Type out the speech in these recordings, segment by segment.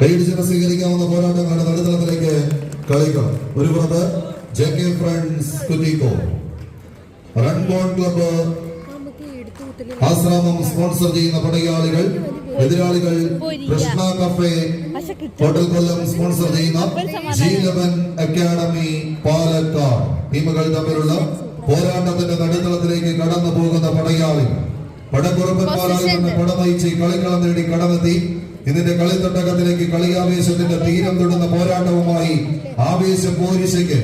കൈയടിച്ച് സ്വീകരിക്കാവുന്ന പോരാട്ടങ്ങളുടെ നടുത്തളത്തിലേക്ക് കളികൾ. ഒരു പുറത്ത് JK ഫ്രണ്ട്സ് കുറ്റിക്കോ, റൺബോൺ ക്ലബ്ബ് ആശ്രാമം സ്പോൺസർ ചെയ്യുന്ന പടയാളികൾ, എതിരാളികൾ Krishna cafe hotel Kollam sponsor ചെയ്യുന്ന G11 അക്കാഡമി പാലക്കാട്. ടീമുകൾ തമ്മിലുള്ള പോരാട്ടത്തിന്റെ നടുത്തളത്തിലേക്ക് കടന്നു പോകുന്ന പടയാളി പടക്കുറപ്പന്മാരായി നിന്ന് പട നയിച്ച് കളിക്കളം നേടി കടന്നെത്തി ഇതിന്റെ കളിത്തട്ടകത്തിലേക്ക് കളിയാവേശത്തിന്റെ തീരം തൊടുന്ന പോരാട്ടവുമായി ആവേശം പോരിശയ്ക്ക്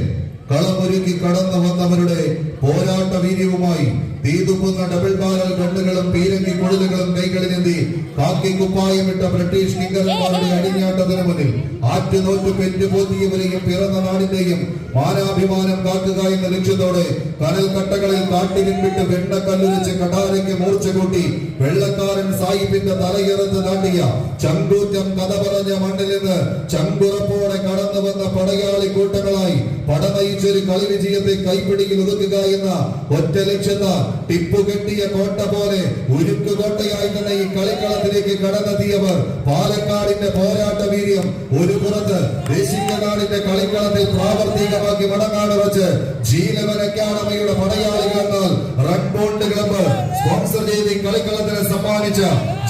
കളമൊരുക്കി കടന്നു വന്നവരുടെ പോരാട്ട വീര്യവുമായി തീതുപ്പുന്ന ഡബിൾ ബാരൽ ഗണ്ണുകളും പീരങ്കി കുഴലുകളും കൈകളിലെന്തി കാക്കി കുപ്പായമിട്ട ബ്രിട്ടീഷ് കിങ്കരന്മാരുടെ അടിഞ്ഞാട്ടത്തിന് മുന്നിൽ ആറ്റുനോറ്റ് പെറ്റുപോത്തിയവരെയും പിറന്ന നാടിന്റെയും മാനാഭിമാനം കാക്കുക എന്ന ലക്ഷ്യത്തോടെ കനൽ കട്ടകളിൽ കാട്ടിലിൻവിട്ട് വെണ്ണക്കല്ലുരച്ച് കടാരയ്ക്ക് മൂർച്ച കൂട്ടി വെള്ളക്കാരൻ സാഹിബിന്റെ തലയിറത്ത് താണ്ടിയ ചങ്കൂറ്റം കഥ പറഞ്ഞ മണ്ണിൽ നിന്ന് ചങ്കുറപ്പോടെ കടന്നു വന്ന പടയാളി കൂട്ടങ്ങളായി പട നയിച്ചൊരു കളി വിജയത്തെ കൈപ്പിടിയിൽ ഒതുക്കുക എന്ന ഒറ്റ ലക്ഷ്യത്താൽ ടിപ്പു കെട്ടിയ കോട്ട പോലെ ഉരുക്ക് കോട്ടയായി തന്നെ ഈ കളിക്കളത്തിലേക്ക് കടന്നെത്തിയവർ പാലക്കാടിന്റെ പോരാട്ട വീര്യം ഒരു പുറത്ത് ദേശീയ നാടിന്റെ കളിക്കളത്തിൽ പ്രാവർത്തികമാക്കി മടങ്ങാട് വെച്ച് G11 അക്കാഡമിയുടെ പടയാളികൾ എന്നാൽ റൺബോണ്ട് ക്ലബ്ബ് സ്പോൺസർ ചെയ്ത് കളിക്കളത്തിന് സമ്മാനിച്ച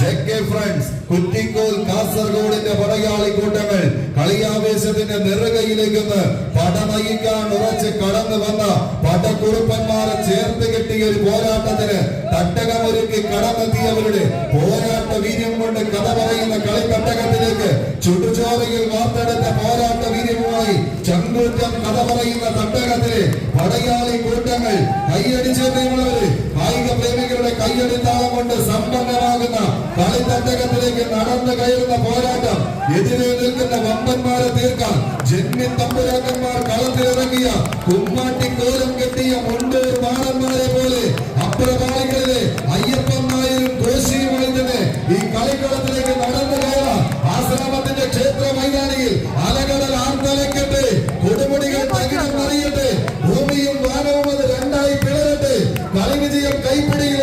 JK ഫ്രണ്ട്സ് കുറ്റിക്കോൽ കാസർഗോഡിന്റെ പടയാളി കൂട്ടങ്ങൾ കളിയാവേശത്തിന്റെ നെറുകയിലേക്കൊന്ന് പട നയിക്കാൻ ഉറച്ച് കടന്നു വന്ന പടക്കുറുപ്പന്മാരെ ചേർത്ത് കെട്ടിയ ഒരു പോരാട്ടത്തിന് തട്ടകമൊരുക്കി കടന്നെത്തിയവരുടെ പോരാട്ട വീര്യം കൊണ്ട് കഥ പറയുന്ന കളിത്തട്ടകത്തിലേക്ക് ചുടുചോറയിൽ വാർത്തെടുത്ത പോരാട്ട വീര്യവുമായി ചങ്കൂറ്റം കഥ പറയുന്ന തട്ടകത്തിലെ പടയാളി കൂട്ടങ്ങൾ കൈയടിച്ചവര് കായിക പ്രേമികളുടെ കൈയടിത്താളം കൊണ്ട് സമ്പന്നമാകുന്ന കളിത്തട്ടകത്തിലേക്ക് നടന്നു കയറുന്ന പോരാട്ടം എതിരെ നിൽക്കുന്ന വമ്പന്മാരെ തീർക്കാൻ ജന്മി തമ്പുരാക്കന്മാർ കളത്തിലിറങ്ങിയ കുമ്മാട്ടി കോലം കെട്ടിയ മുണ്ടൂർ മാടന്മാരെ പോലെ അപ്രപാളികളിലെ അയ്യപ്പൻ നായരും കോശിയുമായി തന്നെ ഈ കളിക്കളത്തിലേക്ക് നടന്നു കയറാൻ ആശ്രമത്തിന്റെ ക്ഷേത്ര മൈതാനിയിൽ അലകടൽ ആർത്തലയ്ക്കട്ടെ, കൊടുമുടികൾ തകിടം അറിയട്ടെ, ഭൂമിയും വാനവും അത് രണ്ടായി പിളരട്ടെ, കളി വിജയം കൈപ്പിടിയിൽ